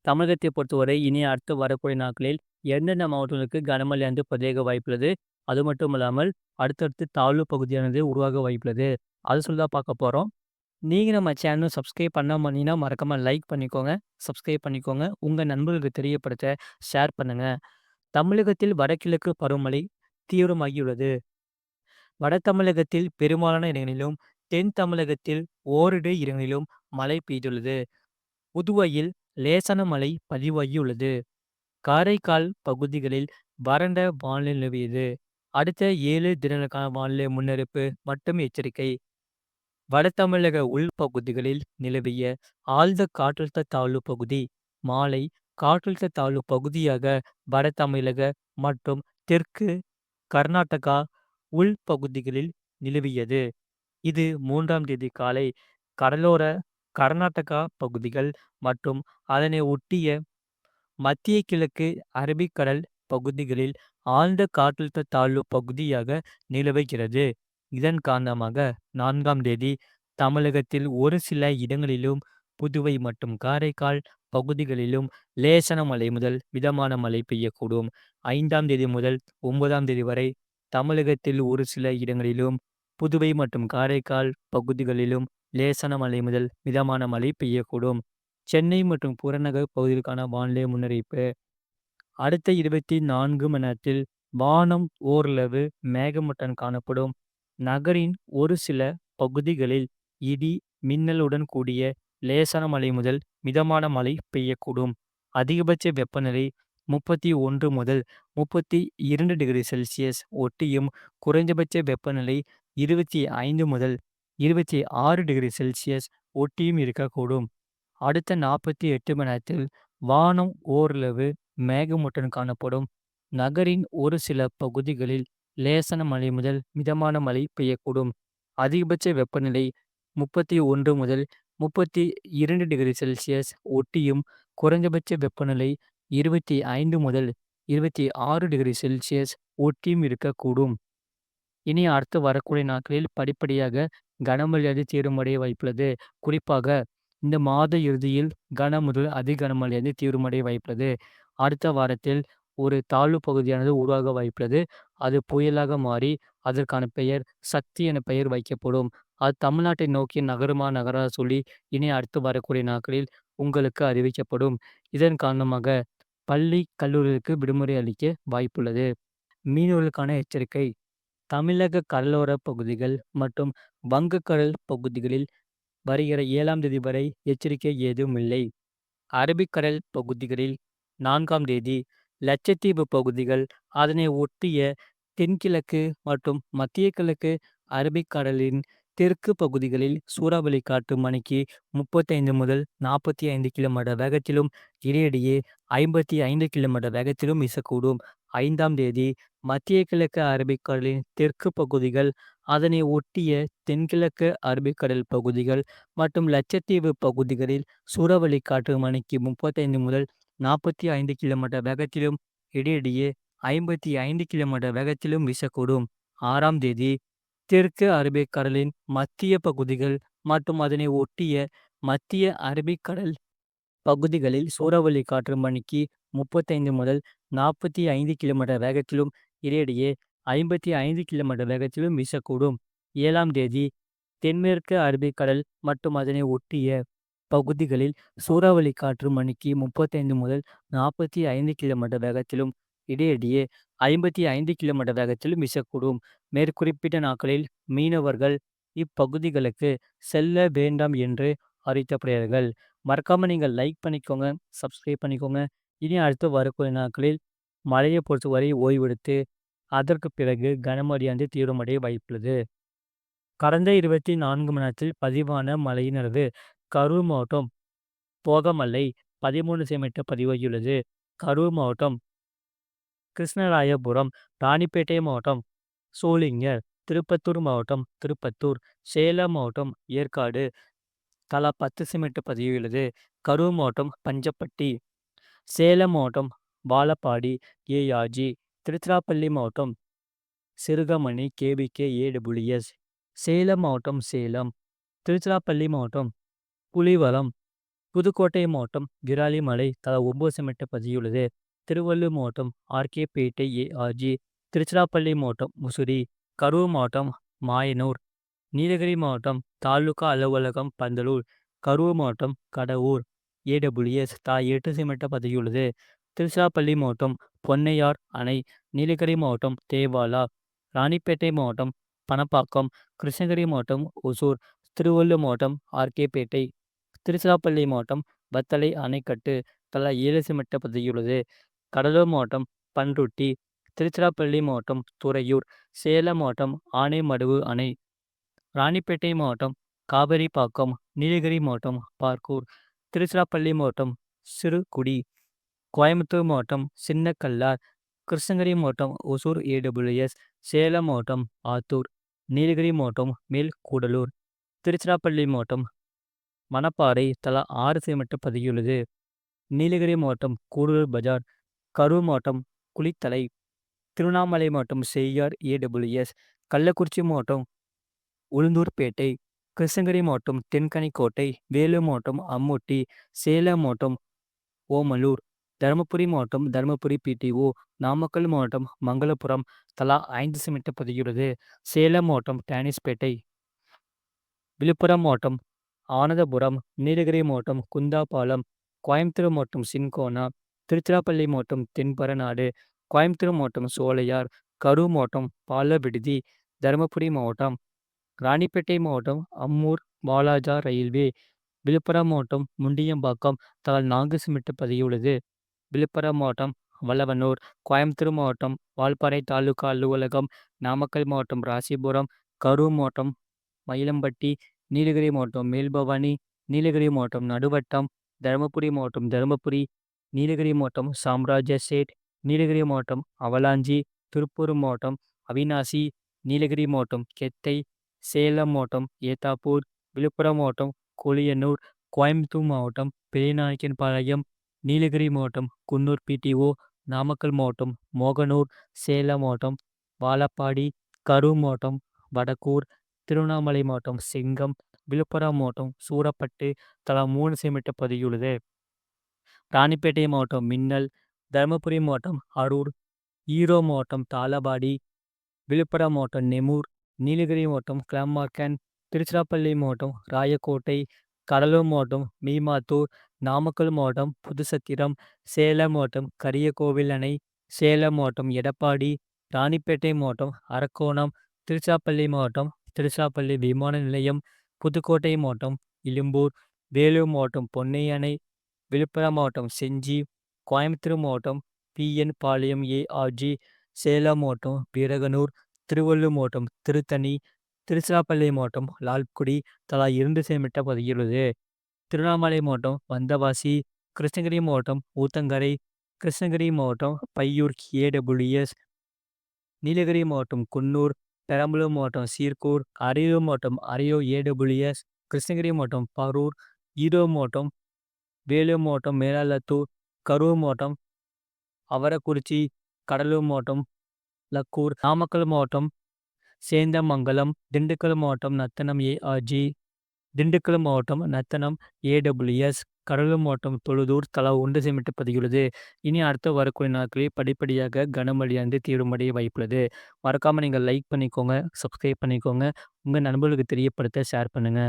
தமிழகத்தை பொறுத்தவரை இனி அடுத்து வரக்கூடிய நாட்களில் எந்தெந்த மாவட்டங்களுக்கு கனமழையானது பதிவாக வாய்ப்புள்ளது. அது மட்டும் இல்லாமல் அடுத்தடுத்து தாழ்வு பகுதியானது உருவாக வாய்ப்புள்ளது. அது சொல்லி தான் பார்க்க போறோம். நீங்க நம்ம சேனல் சப்ஸ்கிரைப் பண்ணாம இருந்தீங்கன்னா மறக்காம லைக் பண்ணிக்கோங்க. சப்ஸ்கிரைப் பண்ணிக்கோங்க. உங்க நண்பர்களுக்கு தெரியப்படுத்த ஷேர் பண்ணுங்க. தமிழகத்தில் வடகிழக்கு பருவமழை தீவிரமாகியுள்ளது. வட தமிழகத்தில் பெரும்பாலான இடங்களிலும், தென் தமிழகத்தில் ஓரிரு இடங்களிலும் மழை பெய்துள்ளது. புதுவையில் லேசான மழை பதிவாகியுள்ளது. காரைக்கால் பகுதிகளில் வறண்ட வானிலை நிலவியது. அடுத்த 7 தினங்களுக்கான வானிலை முன்னறிவிப்பு மற்றும் எச்சரிக்கை. வட தமிழக உள்பகுதிகளில் நிலவிய ஆழ்ந்த காற்றழுத்த தாழ்வு பகுதி மாலை காற்றழுத்த தாழ்வு பகுதியாக வட தமிழக மற்றும் தெற்கு கர்நாடகா உள்பகுதிகளில் நிலவியது. இது 3ஆம் தேதி காலை கடலோர கர்நாடகா பகுதிகள் மற்றும் அதனை ஒட்டிய மத்திய கிழக்கு அரபிக்கடல் பகுதிகளில் ஆழ்ந்த காற்றழுத்த தாழ்வு பகுதியாக நிலவுகிறது. இதன் காரணமாக 4ஆம் தேதி தமிழகத்தில் ஒரு சில இடங்களிலும், புதுவை மற்றும் காரைக்கால் பகுதிகளிலும் லேசான மழை முதல் மிதமான மழை பெய்யக்கூடும். 5ஆம் தேதி முதல் 9ஆம் தேதி வரை தமிழகத்தில் ஒரு சில இடங்களிலும், புதுவை மற்றும் காரைக்கால் பகுதிகளிலும் லேசான மழை முதல் மிதமான மழை பெய்யக்கூடும். சென்னை மற்றும் புறநகர் பகுதிகளுக்கான வானிலை முன்னறிவிப்பு. அடுத்த 24 மணி நேரத்தில் வானம் ஓரளவு மேகமூட்டம் காணப்படும். நகரின் ஒரு சில பகுதிகளில் இடி, மின்னலுடன் கூடிய லேசான மழை முதல் மிதமான மழை பெய்யக்கூடும். அதிகபட்ச வெப்பநிலை 31 முதல் 32 டிகிரி செல்சியஸ் ஒட்டியும், குறைந்தபட்ச வெப்பநிலை 25 முதல் 26 டிகிரி செல்சியஸ் ஒட்டியும் இருக்கக்கூடும். அடுத்த 48 மணி நேரத்தில் வானம் ஓரளவு மேகமூட்டம் காணப்படும். நகரின் ஒரு சில பகுதிகளில் லேசான மழை முதல் மிதமான மழை பெய்யக்கூடும். அதிகபட்ச வெப்பநிலை 31 முதல் 32 டிகிரி செல்சியஸ் ஒட்டியும், குறைந்தபட்ச வெப்பநிலை 25 முதல் 26 டிகிரி செல்சியஸ் ஒட்டியும் இருக்கக்கூடும். இனி அடுத்து வரக்கூடிய நாட்களில் படிப்படியாக கனமழையானது தீவிரமடைய வாய்ப்புள்ளது. குறிப்பாக இந்த மாத இறுதியில் கன முதல் அதி கனமழையானது தீவிரமடைய வாய்ப்புள்ளது. அடுத்த வாரத்தில் ஒரு தாழ்வு பகுதியானது உருவாக வாய்ப்புள்ளது. அது புயலாக மாறி அதற்கான பெயர் சக்தி என பெயர் வைக்கப்படும். அது தமிழ்நாட்டை நோக்கி நகருமா நகராத சொல்லி இனி அடுத்து வரக்கூடிய நாட்களில் உங்களுக்கு அறிவிக்கப்படும். இதன் காரணமாக பள்ளி கல்லூரிகளுக்கு விடுமுறை அளிக்க வாய்ப்புள்ளது. மீனவர்களுக்கான எச்சரிக்கை. தமிழக கடலோர பகுதிகள் மற்றும் வங்கக்கடல் பகுதிகளில் வருகிற 7ஆம் தேதி வரை எச்சரிக்கை ஏதும் இல்லை. அரபிக்கடல் பகுதிகளில் 4ஆம் தேதி, லட்சத்தீவு பகுதிகள், அதனை ஒட்டிய தென்கிழக்கு மற்றும் மத்திய கிழக்கு அரபிக்கடலின் தெற்கு பகுதிகளில் சூறாவளி காற்று மணிக்கு 35 முதல் 45 கிலோமீட்டர் வேகத்திலும், இடையிடையே 55 கிலோமீட்டர் வேகத்திலும் வீசக்கூடும். 5ஆம் தேதி மத்திய கிழக்கு அரபிக்கடலின் தெற்கு பகுதிகள், அதனை ஒட்டிய தென்கிழக்கு அரபிக்கடல் பகுதிகள் மற்றும் லட்சத்தீவு பகுதிகளில் சூறாவளி காற்று மணிக்கு 35 முதல் 45 கிலோமீட்டர் வேகத்திலும், இடையிடையே 55 கிலோமீட்டர் வேகத்திலும் வீசக்கூடும். 6ஆம் தேதி தெற்கு அரபிக்கடலின் மத்திய பகுதிகள் மற்றும் அதனை ஒட்டிய மத்திய அரபிக்கடல் பகுதிகளில் சூறாவளி காற்று மணிக்கு 35 முதல் 45 கிலோமீட்டர் வேகத்திலும், இடையிடையே 55 கிலோமீட்டர் வேகத்திலும் வீசக்கூடும். 7ஆம் தேதி தென்மேற்கு அரபிக்கடல் மற்றும் அதனை ஒட்டிய பகுதிகளில் சூறாவளி காற்று மணிக்கு 35 முதல் 45 கிலோமீட்டர் வேகத்திலும், இடையிடையே 55 கிலோமீட்டர் வேகத்திலும் வீசக்கூடும். மேற்குறிப்பிட்ட நாட்களில் மீனவர்கள் இப்பகுதிகளுக்கு செல்ல வேண்டாம் என்று அறிவிக்கப்படுகிறார்கள். மறக்காம நீங்கள் லைக் பண்ணிக்கோங்க, சப்ஸ்கிரைப் பண்ணிக்கோங்க. இனி அடுத்து வரக்கூடிய நாட்களில் மழையை பொறுத்தவரை ஓய்வெடுத்து அதற்கு பிறகு கனமழையானது தீவிரமடைய வாய்ப்புள்ளது. கடந்த 24 மணி நேரத்தில் பதிவான மழையின் அளவு கரூர் மாவட்டம் போகமல்லை 13 சென்டிமீட்டர் பதிவாகியுள்ளது. கரூர் மாவட்டம் கிருஷ்ணராயபுரம், ராணிப்பேட்டை மாவட்டம் சோளிங்கர், திருப்பத்தூர் மாவட்டம் திருப்பத்தூர், சேலம் மாவட்டம் ஏற்காடு தலா 10 சென்டிமீட்டர் பதிவாகியுள்ளது. கரூர் மாவட்டம் பஞ்சப்பட்டி, சேலம் மாவட்டம் வாழப்பாடி ஏஆர்ஜி, திருச்சிராப்பள்ளி மாவட்டம் சிறுகமணி கேவிகே ஏடபிள்யூஎஸ், சேலம் மாவட்டம் சேலம், திருச்சிராப்பள்ளி மாவட்டம் புலிவலம், புதுக்கோட்டை மாவட்டம் விராலிமலை தலா 9 சென்டிமீட்டர் பதியுள்ளது. திருவள்ளூர் மாவட்டம் ஆர்கேபேட்டை ஏஆர்ஜி, திருச்சிராப்பள்ளி மாவட்டம் முசிறி, கரூர் மாவட்டம் மாயனூர், நீலகிரி மாவட்டம் தாலுகா அலுவலகம் பந்தலூர், கரூர் மாவட்டம் கடவூர் ஏடபிள்யூஎஸ் தலா 8 சென்டிமீட்டர் பதியுள்ளது. திருச்சிராப்பள்ளி மாவட்டம் பொன்னையார் அணை, நீலகிரி மாவட்டம் தேவாலா, ராணிப்பேட்டை மாவட்டம் பணப்பாக்கம், கிருஷ்ணகிரி மாவட்டம் ஒசூர், திருவள்ளூர் மாவட்டம் ஆர்கேபேட்டை, திருச்சிராப்பள்ளி மாவட்டம் வத்தலை அணைக்கட்டு தலா 7 சென்டிமீட்டர் பதியுள்ளது. கடலூர் மாவட்டம் பண்ருட்டி, திருச்சிராப்பள்ளி மாவட்டம் துறையூர், சேலம் மாவட்டம் ஆனைமடுவு அணை, ராணிப்பேட்டை மாவட்டம் காவேரிப்பாக்கம், நீலகிரி மாவட்டம் பார்க்கூர், திருச்சிராப்பள்ளி மாவட்டம் சிறுகுடி, கோயம்புத்தூர் மாவட்டம் சின்னக்கல்லார், கிருஷ்ணகிரி மாவட்டம் ஒசூர் ஏடபிள்யூஎஸ், சேலம் மாவட்டம் ஆத்தூர், நீலகிரி மாவட்டம் மேல்கூடலூர், திருச்சிராப்பள்ளி மாவட்டம் மணப்பாறை தலா 6 சென்டிமீட்டர் பதியுள்ளது. நீலகிரி மாவட்டம் கூடலூர் பஜார், கரூர் மாவட்டம் குளித்தலை, திருவண்ணாமலை மாவட்டம் செய்யார் ஏடபிள்யூஎஸ், கள்ளக்குறிச்சி மாவட்டம் உளுந்தூர்பேட்டை, கிருஷ்ணகிரி மாவட்டம் தென்கனிக்கோட்டை, வேலூர் மாவட்டம் அம்முட்டி, சேலம் மாவட்டம் ஓமலூர், தருமபுரி மாவட்டம் தருமபுரி பிடிஓ, நாமக்கல் மாவட்டம் மங்களபுரம் தலா 5 சென்டிமீட்டர் பதியுள்ளது. சேலம் மாவட்டம் டேனிஸ்பேட்டை, விழுப்புரம் மாவட்டம் ஆனந்தபுரம், நீலகிரி மாவட்டம் குந்தாபாலம், கோயம்புத்தூர் மாவட்டம் சின்கோனா, திருச்சிராப்பள்ளி மாவட்டம் தென்பரநாடு, கோயம்புத்தூர் மாவட்டம் சோலையார், கரூர் மாவட்டம் பாலவிடுதி, தருமபுரி மாவட்டம் ராணிப்பேட்டை மாவட்டம் அம்மூர் வாலாஜா ரயில்வே, விழுப்புரம் மாவட்டம் முண்டியம்பாக்கம் தலா 4 சென்டிமீட்டர் பதியுள்ளது. விழுப்புரம் மாவட்டம் வளவனூர், கோயம்புத்தூர் மாவட்டம் வால்பாறை தாலுகா அலுவலகம், நாமக்கல் மாவட்டம் ராசிபுரம், கரூர் மாவட்டம் மயிலம்பட்டி, நீலகிரி மாவட்டம் மேல்பவானி, நீலகிரி மாவட்டம் நடுவட்டம், தருமபுரி மாவட்டம் தருமபுரி, நீலகிரி மாவட்டம் சாம்ராஜ்யசேட், நீலகிரி மாவட்டம் அவலாஞ்சி, திருப்பூர் மாவட்டம் அவிநாசி, நீலகிரி மாவட்டம் கெத்தை, சேலம் மாவட்டம் ஏத்தாப்பூர், விழுப்புரம் மாவட்டம் கொளியனூர், கோயம்புத்தூர் மாவட்டம் பெரியநாயக்கன்பாளையம், நீலகிரி மாவட்டம் குன்னூர் பிடிஓ, நாமக்கல் மாவட்டம் மோகனூர், சேலம் மாவட்டம் வாழப்பாடி, கரூர் மாவட்டம் வடக்கூர், திருவண்ணாமலை மாவட்டம் செங்கம், விழுப்புரம் மாவட்டம் சூரப்பட்டு தலா 3 சென்டிமீட்டர் பதியுள்ளது. ராணிப்பேட்டை மாவட்டம் மின்னல், தருமபுரி மாவட்டம் அரூர், ஈரோடு மாவட்டம் தாளவாடி, விழுப்புரம் மாவட்டம் நெமூர், நீலகிரி மாவட்டம் கிளாம்பாக்கம், திருச்சிராப்பள்ளி மாவட்டம் ராயக்கோட்டை, கடலூர் மாவட்டம் மீமாத்தூர், நாமக்கல் மாவட்டம் புதுச்சத்திரம், சேலம் மாவட்டம் கரியகோவில் அணை, சேலம் மாவட்டம் எடப்பாடி, ராணிப்பேட்டை மாவட்டம் அரக்கோணம், திருச்சிராப்பள்ளி மாவட்டம் திருச்சிராப்பள்ளி விமான நிலையம், புதுக்கோட்டை மாவட்டம் இலும்பூர், வேலூர் மாவட்டம் பொன்னை அணை, விழுப்புரம் மாவட்டம் செஞ்சி, கோயம்புத்தூர் மாவட்டம் பிஎன் பாளையம் ஏஆர்ஜி, சேலம் மாவட்டம் வீரகனூர், திருவள்ளூர் மாவட்டம் திருத்தணி, திருச்சிராப்பள்ளி மாவட்டம் லால்குடி தலா 2 சென்டிமீட்டர் பதியுள்ளது. திருவண்ணாமலை மாவட்டம் வந்தவாசி, கிருஷ்ணகிரி மாவட்டம் ஊத்தங்கரை, கிருஷ்ணகிரி மாவட்டம் பையூர் ஏடபிள்யூஎஸ், நீலகிரி மாவட்டம் குன்னூர், பெரம்பலூர் மாவட்டம் சீர்கூர், அரியலூர் மாவட்டம் அரியலூர் ஏடபிள்யூஎஸ், கிருஷ்ணகிரி மாவட்டம் பரூர், ஈரோடு மாவட்டம் வேலூர் மாவட்டம் மேலாளத்தூர், கரூர் மாவட்டம் அவரக்குறிச்சி, கடலூர் மாவட்டம் லக்கூர், நாமக்கல் மாவட்டம் சேந்தமங்கலம், திண்டுக்கல் மாவட்டம் நத்தனம் ஏஆர்ஜி, திண்டுக்கல் மாவட்டம் நத்தனம் ஏடபிள்யூஎஸ், கடலூர் மாவட்டம் தொழுதூர் தலா 1 சென்டிமீட்டர் பதியுள்ளது. இனி அடுத்த வரக்கூடிய நாட்களில் படிப்படியாக கனமழையானது தீவிரமடைய வாய்ப்புள்ளது. மறக்காம நீங்கள் லைக் பண்ணிக்கோங்க, சப்ஸ்கிரைப் பண்ணிக்கோங்க, உங்கள் நண்பர்களுக்கு தெரியப்படுத்த ஷேர் பண்ணுங்க.